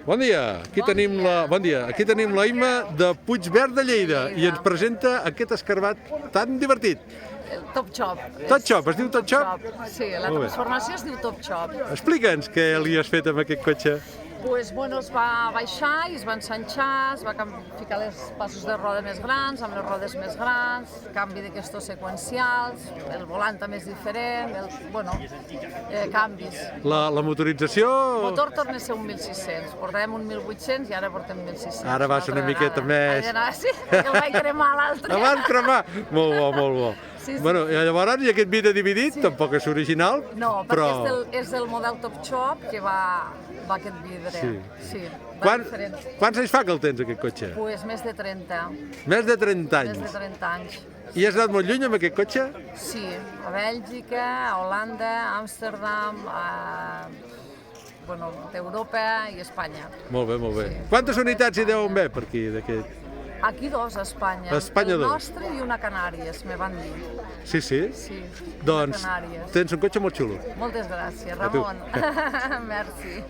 Bon dia, aquí tenim la Imma de Puigverd de Lleida i ens presenta aquest escarbat tan divertit. El Top Chop. Top Chop, es diu Top Chop? Sí, la Molt bé. transformació es diu Top Chop. Explica'ns què li has fet amb aquest cotxe. Pues, bueno, es va baixar i es va ensanxar, es va ficar les passos de roda més grans, amb les rodes més grans, canvi d'aquestos seqüencials, el volant també és diferent, canvis. La motorització... El motor torna a ser un 1.600, portàvem un 1.800 i ara portem 1.600. Ara vas una miqueta més. Sí, perquè el vaig cremar l'altre. El vas cremar? Molt bo, molt bo. Sí. Bueno, i llavors, i aquest vidre dividit, tampoc és original, no, però... perquè és el model Top Chop que va aquest vidre. Sí. Quants anys fa que el tens, aquest cotxe? Pues més de 30. Més de 30 anys. Més de 30 anys. I has anat molt lluny amb aquest cotxe? Sí, a Bèlgica, a Holanda, a Amsterdam, d'Europa i Espanya. Molt bé, molt bé. Sí. Quantes unitats hi deuen haver per aquí, d'aquest? Aquí dos, a Espanya. A Espanya el dos. nostre i una a Canàries, me van dir. Sí, sí? Sí, Doncs Canàries. tens un cotxe molt xulo. Moltes gràcies, A tu. Ramon. Merci.